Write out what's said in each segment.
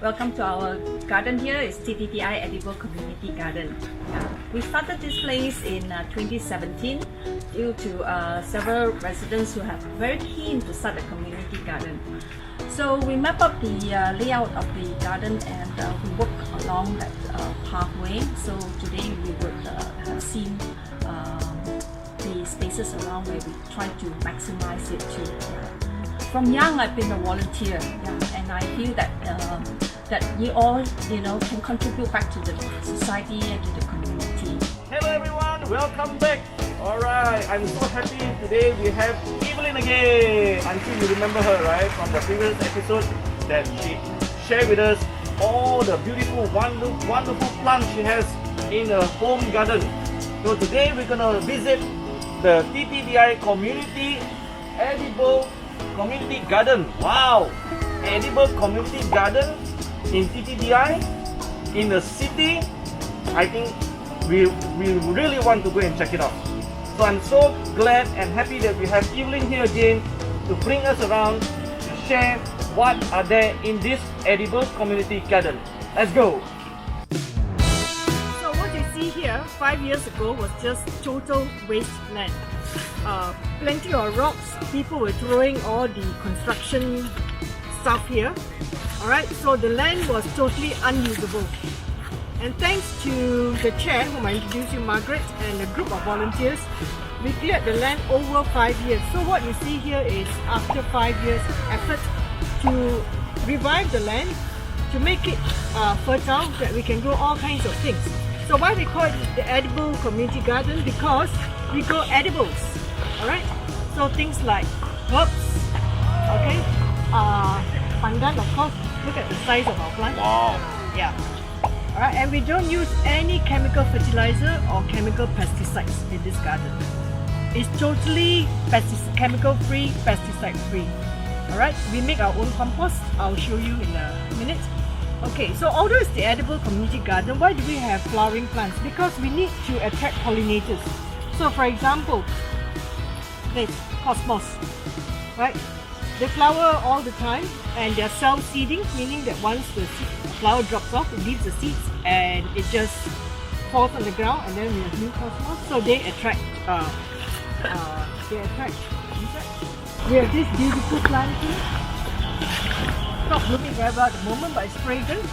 Welcome to our garden here. It's TTDI Edible Community Garden. We started this place in 2017 due to several residents who have very keen to start a community garden. So we map up the layout of the garden and we work along that pathway. So today we would have seen the spaces around where we try to maximize it too. From young, I've been a volunteer, and I feel that that we all, can contribute back to the society and to the community. Hello everyone, welcome back. Alright, I'm so happy today we have Evelyn again. I'm sure you remember her, right, from the previous episode that she shared with us all the beautiful, wonderful plants she has in her home garden. So today we're gonna visit the TTDI Community Edible Community Garden. Wow! Edible Community Garden in TTDI, in the city. I think we really want to go and check it out. So I'm so glad and happy that we have Evelyn here again to bring us around to share what are there in this Edible Community Garden. Let's go! So what you see here 5 years ago was just total wasteland. Plenty of rocks, people were throwing all the construction stuff here. Alright, so the land was totally unusable. And thanks to the chair, whom I introduced you, Margaret, and a group of volunteers, we cleared the land over 5 years. So what you see here is after 5 years effort to revive the land, to make it fertile, that we can grow all kinds of things. So why we call it the Edible Community Garden? Because we grow edibles. Alright, so things like herbs, okay, pandan, of course. Look at the size of our plant. Wow! Yeah. Alright, and we don't use any chemical fertilizer or chemical pesticides in this garden. It's totally chemical free, pesticide free. Alright, we make our own compost. I'll show you in a minute. Okay, so although it's the Edible Community Garden, why do we have flowering plants? Because we need to attract pollinators. So for example, this cosmos, right? They flower all the time and they're self-seeding, meaning that once the flower drops off, it leaves the seeds and it just falls on the ground, and then we have new cosmos. So they attract, We have this beautiful plant here. It's not blooming very well at the moment, but it's fragrant.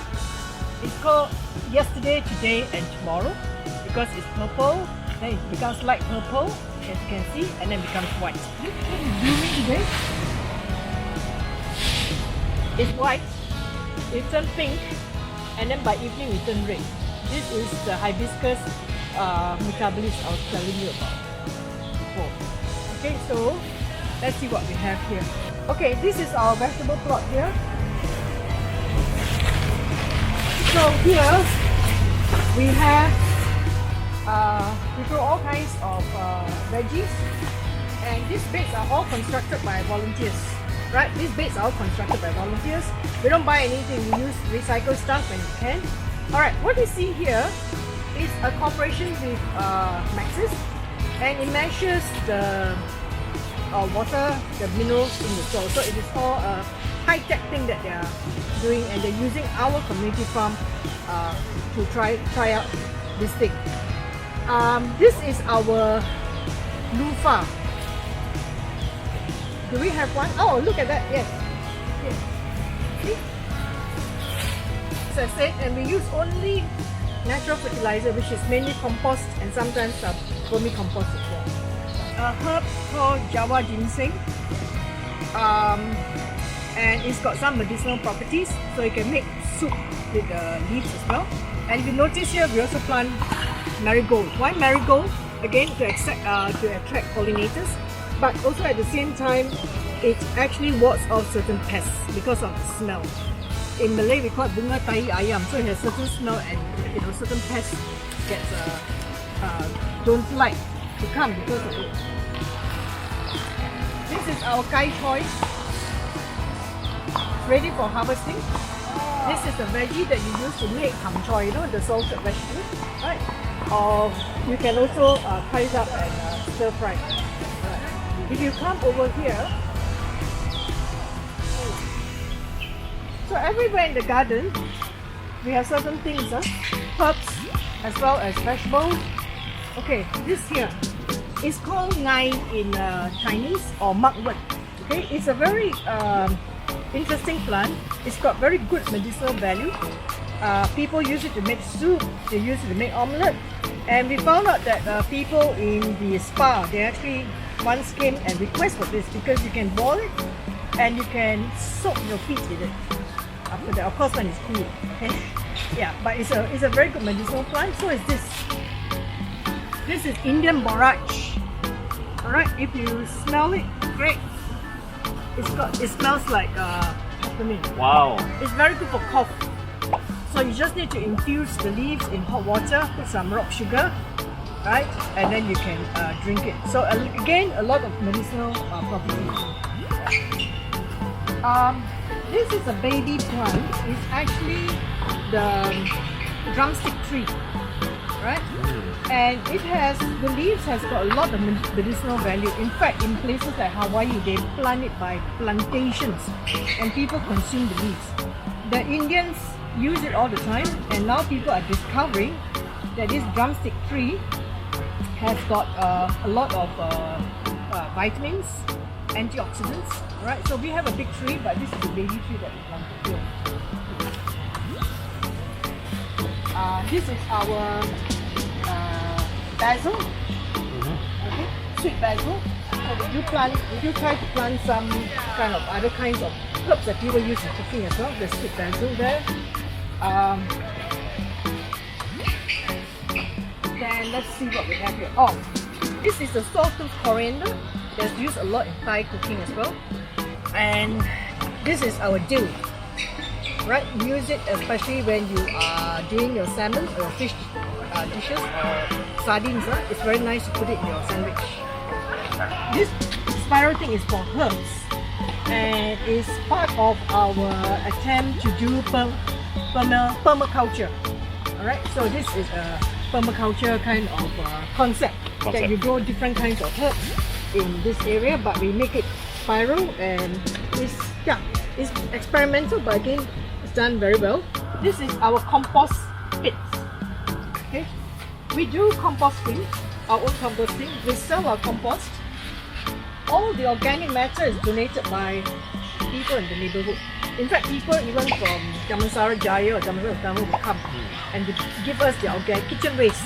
It's called Yesterday, Today and Tomorrow because it's purple, then it becomes light purple, as you can see, and then becomes white. Look, it's blooming today. It's white, it turns pink, and then by evening it turns red. This is the hibiscus micabilis I was telling you about before. Okay, so let's see what we have here. Okay, this is our vegetable plot here. So here we have we grow all kinds of veggies, and these beds are all constructed by volunteers. Right, these beds are all constructed by volunteers. We don't buy anything, we use recycled stuff when we can. Alright, what you see here is a cooperation with Maxis, and it measures the water, the minerals in the soil. So it is all a high-tech thing that they are doing, and they're using our community farm to try out this thing. This is our loofah. Do we have one? Oh, look at that, yes. See? As I said, and we use only natural fertilizer, which is mainly compost and sometimes vermicompost as well. A herb called Java ginseng, and it's got some medicinal properties, so you can make soup with the leaves as well. And if you notice here, we also plant marigold. Why marigold? Again, to attract pollinators, but also at the same time, it actually wards off certain pests because of the smell. In Malay, we call it bunga tahi ayam, so it has certain smell, and certain pests don't like to come because of it. This is our kai choy, ready for harvesting. This is the veggie that you use to make ham choy, the salted vegetable, right? Or you can also cut it up and stir fry. If you come over here, So everywhere in the garden, we have certain things, herbs as well as vegetables. Okay, this here is called ngai in Chinese or mugwort. Okay, it's a very interesting plant. It's got very good medicinal value. People use it to make soup, they use it to make omelette. And we found out that people in the spa, they actually once came and request for this because you can boil it and you can soak your feet with it. After that, of course, when it's cool. Okay, yeah, but it's a very good medicinal plant. So is this. This is Indian borage. All right, if you smell it, great. It smells like peppermint. Wow. It's very good for cough. So you just need to infuse the leaves in hot water, put some rock sugar, right? And then you can drink it. So again, a lot of medicinal properties. This is a baby plant. It's actually the drumstick tree, right? And the leaves has got a lot of medicinal value. In fact, in places like Hawaii, they plant it by plantations and people consume the leaves. The Indians use it all the time, and now people are discovering that this drumstick tree has got a lot of vitamins, antioxidants, right? So we have a big tree, but this is the baby tree that we planted here. This is our basil, okay, sweet basil. So would you try to plant some kind of other kinds of herbs that people use in cooking as well? There's sweet basil there. Then let's see what we have here. Oh, this is the sawtooth coriander. That's used a lot in Thai cooking as well. And this is our dill. Right, use it especially when you are doing your salmon or fish dishes or sardines. It's very nice to put it in your sandwich. This spiral thing is for herbs and is part of our attempt to do permaculture. Alright, so this is a permaculture kind of concept that you grow different kinds of herbs in this area, but we make it spiral, and it's experimental, but again, it's done very well. This is our compost pits. Okay, we do composting, our own composting. We sell our compost. All the organic matter is donated by people in the neighborhood. In fact, people even from Damansara Jaya or Damansara Utama will come and they give us their organic kitchen waste.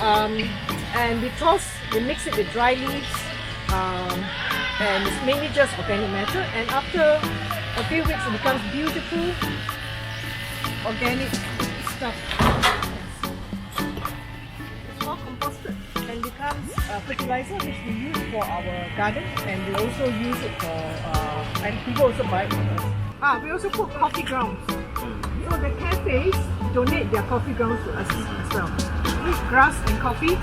And we mix it with dry leaves, and it's mainly just organic matter. And after a few weeks, it becomes beautiful organic stuff. It's all composted and becomes fertilizer, which we use for our garden, and we also use it for and people also buy it from us. We also put coffee grounds. So the cafes donate their coffee grounds to us as well. With grass and coffee.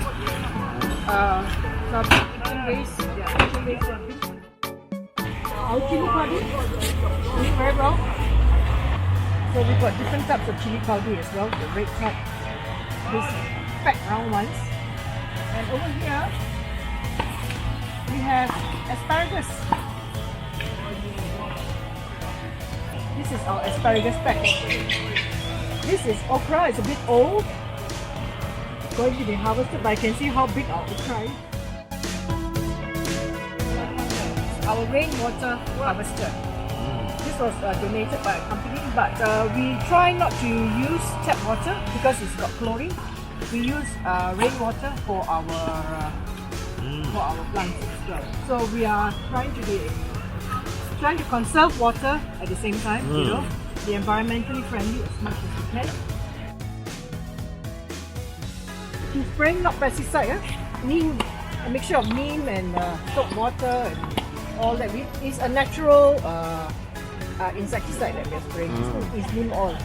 Kitchen waste. Our chili powder is very well. So we've got different types of chili powder as well. The red type, these fat round ones. And over here we have asparagus. This is our asparagus pack. This is okra. It's a bit old, going to be harvested, but I can see how big our okra is. Our rainwater harvester. This was donated by a company, but we try not to use tap water because it's got chlorine. We use rainwater for our plants as well. So we are trying to conserve water at the same time, you know, be environmentally friendly as much as we can. He's spraying not pesticide, neem, a mixture of neem and soap water and all that. It's a natural insecticide that we're spraying. It's neem oil.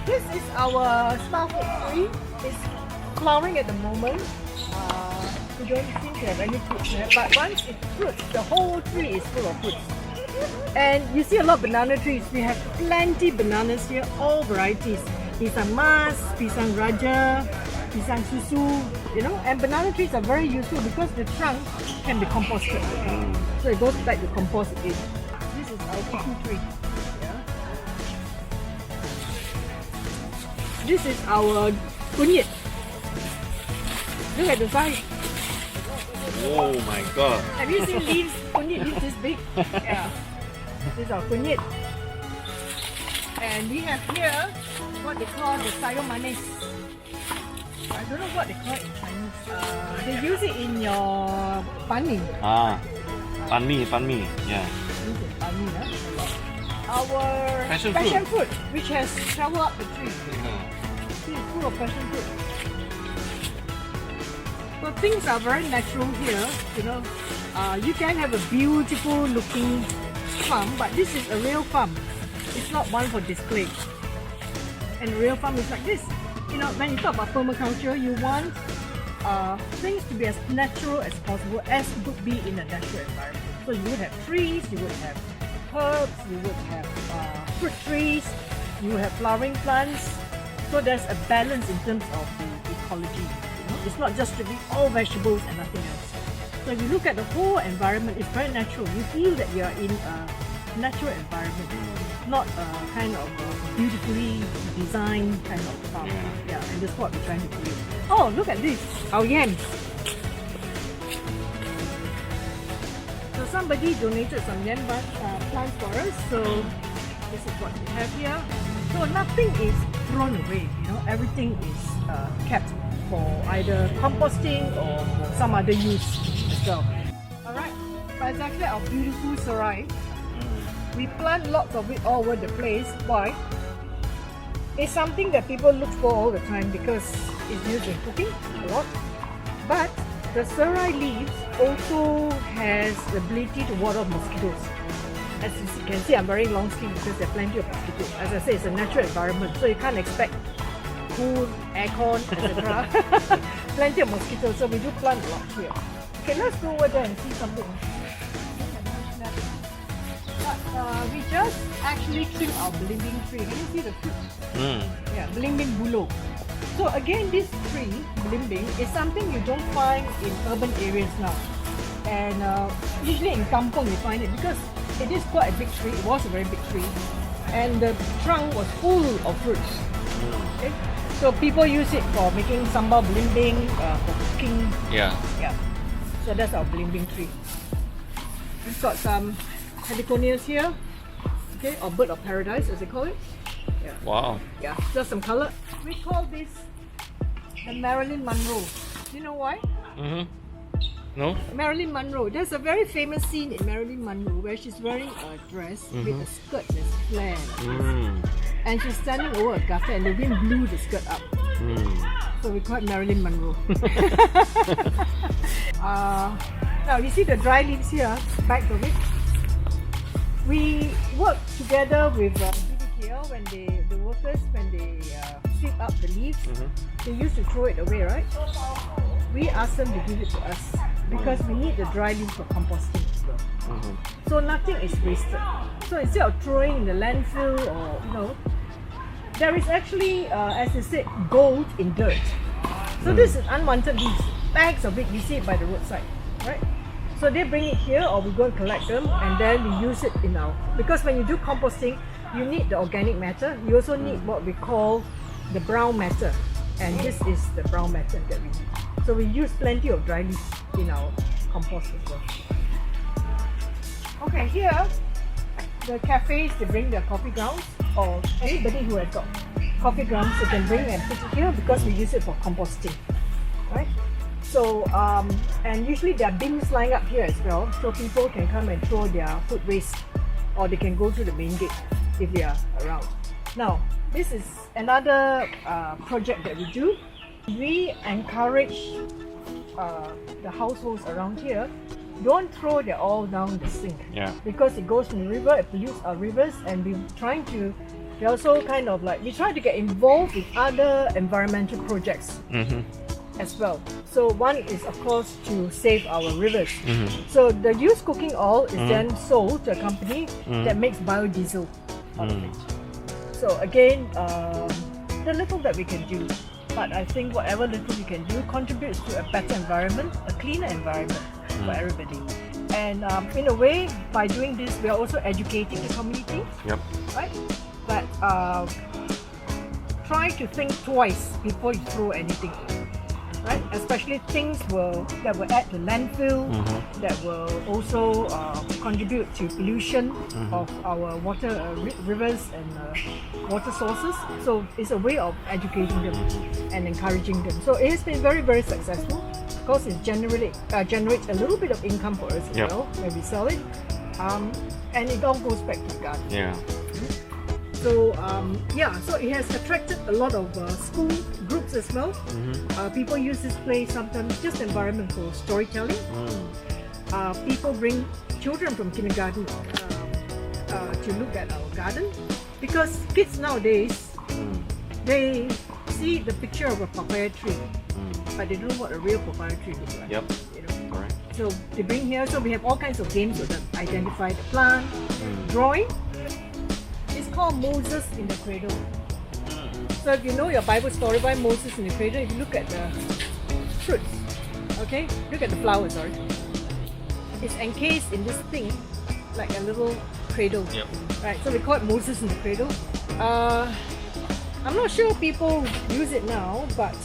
This is our starfruit tree. It's flowering at the moment. We don't seem to have any fruits there, but once it fruits, the whole tree is full of fruits. And you see a lot of banana trees. We have plenty bananas here, all varieties. Pisang mas, pisang raja, pisang susu, you know. And banana trees are very useful because the trunk can be composted. So it goes back to compost again. This is our chiku tree. this is our kunyit. Look at the size. Oh my god. Have you seen leaves? Kunyit leaves this big? Yeah. This is our kunyit. And we have here what they call the sayur manis. I don't know what they call it in Chinese. They use it in your banh mi. Pan mi. Yeah. Use it banh mi, Our Passion fruit, which has traveled up the tree. See, it's full of passion fruit. So things are very natural here, you know. You can have a beautiful looking farm, but this is a real farm. It's not one for display. And real farm is like this. You know, when you talk about permaculture, you want things to be as natural as possible, as would be in a natural environment. So you would have trees, you would have herbs, you would have fruit trees, you would have flowering plants. So there's a balance in terms of the ecology. You know? It's not just strictly all vegetables and nothing else. So if you look at the whole environment, it's very natural. You feel that you're in a natural environment, not a kind of beautifully designed kind of farm. Yeah, and that's what we're trying to create. Oh, look at this, our yams. So somebody donated some yam plants for us. So this is what we have here. So nothing is thrown away. You know, everything is kept for either composting or for some other use as well. All right, but it's actually our beautiful serai. We plant lots of it all over the place. Why? It's something that people look for all the time because it's used in cooking a lot. But the serai leaves also has the ability to ward off mosquitoes. As you can see, I'm wearing long sleeves because there are plenty of mosquitoes. As I say, it's a natural environment, so you can't expect cool, aircon, etc. Plenty of mosquitoes, so we do plant a lot here. Okay, let's go over there and see something. We just actually trim our belimbing tree. Can you see the fruit? Yeah, belimbing bulo. So again, this tree, belimbing, is something you don't find in urban areas now. And usually in kampong you find it because it is quite a big tree. It was a very big tree. And the trunk was full of fruits. Okay? So people use it for making sambal belimbing, for cooking. Yeah. Yeah. So that's our belimbing tree. We've got some heliconias here, okay, or bird of paradise as they call it. Yeah. Wow. Yeah, just some color. We call this the Marilyn Monroe. Do you know why? No? Marilyn Monroe. There's a very famous scene in Marilyn Monroe where she's wearing a dress with a skirt that's flared. And she's standing over a gutter and the wind blew the skirt up. So we call it Marilyn Monroe. Now you see the dry leaves here, back of it. We work together with TTDI when the workers, when they sweep up the leaves, they used to throw it away, right? We ask them to give it to us because we need the dry leaves for composting as well. So nothing is wasted. So instead of throwing in the landfill or, you know, there is actually, as they said, gold in dirt. So this is unwanted leaves. Bags of it, you see it by the roadside, right? So they bring it here or we go and collect them and then we use it in our... Because when you do composting, you need the organic matter. You also need what we call the brown matter. And this is the brown matter that we need. So we use plenty of dry leaves in our compost as well. Okay, here, the cafes, they bring their coffee grounds, or anybody who has got coffee grounds, they can bring and put it here because we use it for composting, right? So, and usually there are bins lying up here as well, so people can come and throw their food waste, or they can go through the main gate if they are around. Now, this is another project that we do. We encourage the households around here, don't throw their all down the sink. Yeah. Because it goes in the river, it pollutes our rivers, and we also kind of like, we try to get involved in other environmental projects as well. So one is of course to save our rivers. So the used cooking oil is then sold to a company that makes biodiesel out of it. So again, the little that we can do, but I think whatever little we can do contributes to a better environment, a cleaner environment for everybody. And in a way, by doing this, we are also educating the community, right? But try to think twice before you throw anything in, right? Especially things that will add to landfill, that will also contribute to pollution of our water, rivers and water sources. So it's a way of educating them and encouraging them. So it has been very, very successful because it generates a little bit of income for us as well when we sell it. And it all goes back to the garden. Yeah. So so it has attracted a lot of school groups as well. People use this place sometimes just environment for storytelling. People bring children from kindergarten to look at our garden because kids nowadays they see the picture of a papaya tree, but they don't know what a real papaya tree looks like. Yep. You know? Correct. So they bring here. So we have all kinds of games with them. Identify the plant, drawing. Called Moses in the Cradle. So if you know your Bible story by Moses in the Cradle, if you look at the fruits, okay, look at the flowers, sorry. It's encased in this thing, like a little cradle. Yep. Right, so we call it Moses in the Cradle. I'm not sure people use it now, but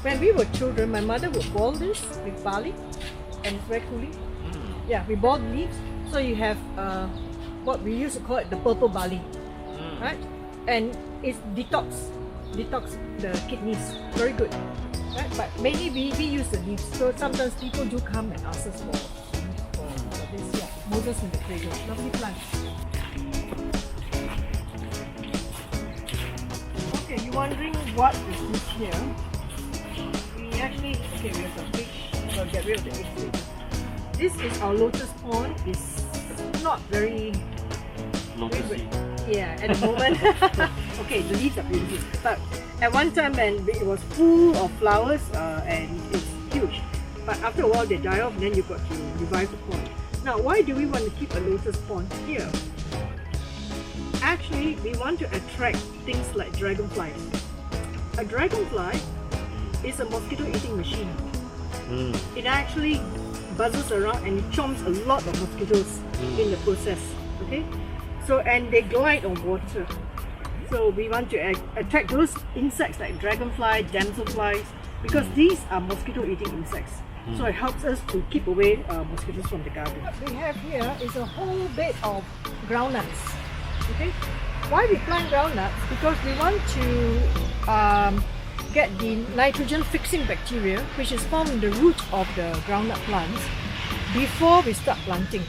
when we were children, my mother would boil this with barley and it's very cooling. Yeah, we boil the leaves, so you have what we used to call it the purple barley. Right? And it's detox the kidneys, very good. Right? But mainly we use the leaves. So sometimes people do come and ask us for this. Yeah, Moses in the Cradle, lovely plant. Okay, you're wondering what is this here? We actually we have some fish. So get rid of the eggs. This is our lotus pond. It's not very Lotusy. yeah, at the moment. Okay, the leaves are beautiful. But at one time when it was full of flowers and it's huge. But after a while they die off and then you've got to revive the pond. Now why do we want to keep a lotus pond here? Actually, we want to attract things like dragonflies. A dragonfly is a mosquito eating machine. It actually buzzes around and it chomps a lot of mosquitoes in the process. Okay? So, and they glide on water. So we want to attract those insects like dragonfly, damselflies, because these are mosquito-eating insects. So it helps us to keep away mosquitoes from the garden. What we have here is a whole bed of groundnuts. Okay, why we plant groundnuts? Because we want to get the nitrogen-fixing bacteria, which is found in the root of the groundnut plants, before we start planting.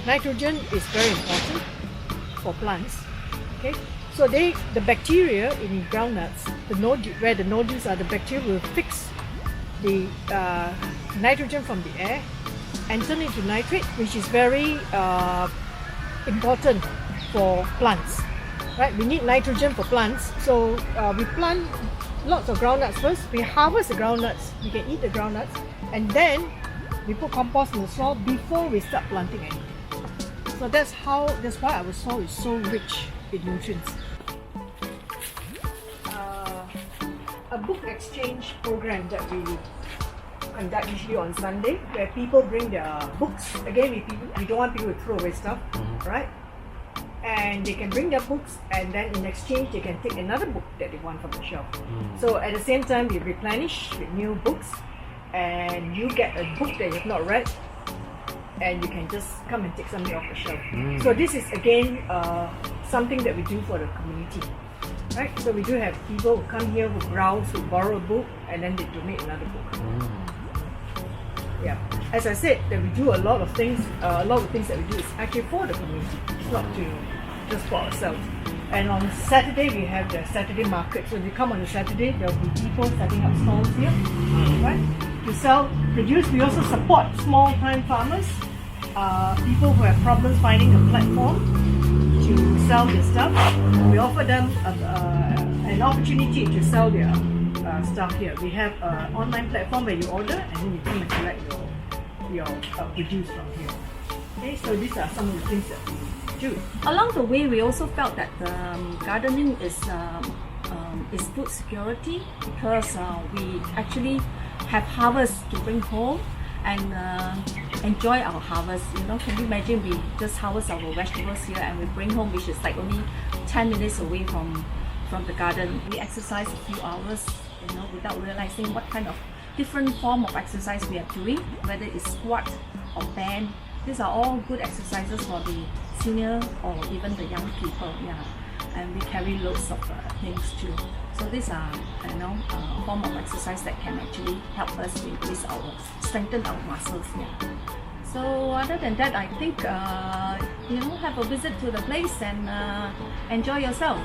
Nitrogen is very important for plants. Okay, so the bacteria in groundnuts, where the nodules are, the bacteria will fix the nitrogen from the air and turn it into nitrate, which is very important for plants. Right, we need nitrogen for plants, so we plant lots of groundnuts first. We harvest the groundnuts, we can eat the groundnuts, and then we put compost in the soil before we start planting anything. So that's why our soil is so rich in nutrients. A book exchange program that we conduct usually on Sunday, where people bring their books. Again, we don't want people to throw away stuff, right? And they can bring their books, and then in exchange they can take another book that they want from the shelf. So at the same time, we replenish with new books, and you get a book that you've not read, and you can just come and take something off the shelf. So this is again something that we do for the community, right? So we do have people who come here who browse, who borrow a book, and then they donate another book. Yeah, as I said, that we do a lot of things. A lot of things that we do is actually for the community. It's not just for ourselves. And on Saturday we have the Saturday market. So if you come on a Saturday, there will be people setting up stalls here, right? To sell produce. We also support small-time farmers, people who have problems finding a platform to sell their stuff. We offer them an opportunity to sell their stuff here. We have an online platform where you order and then you come and collect your produce from here. Okay, so these are some of the things that we do. Along the way, we also felt that gardening is food security, because we actually have harvest to bring home and enjoy our harvest. You know, can you imagine we just harvest our vegetables here and we bring home, which is like only 10 minutes away from from the garden. We exercise a few hours, without realizing what kind of different form of exercise we are doing, whether it's squat or band. These are all good exercises for the senior or even the young people. Yeah, and we carry loads of things too. So these are form of exercise that can actually help us strengthen our muscles. Yeah. So other than that, I think have a visit to the place and enjoy yourself.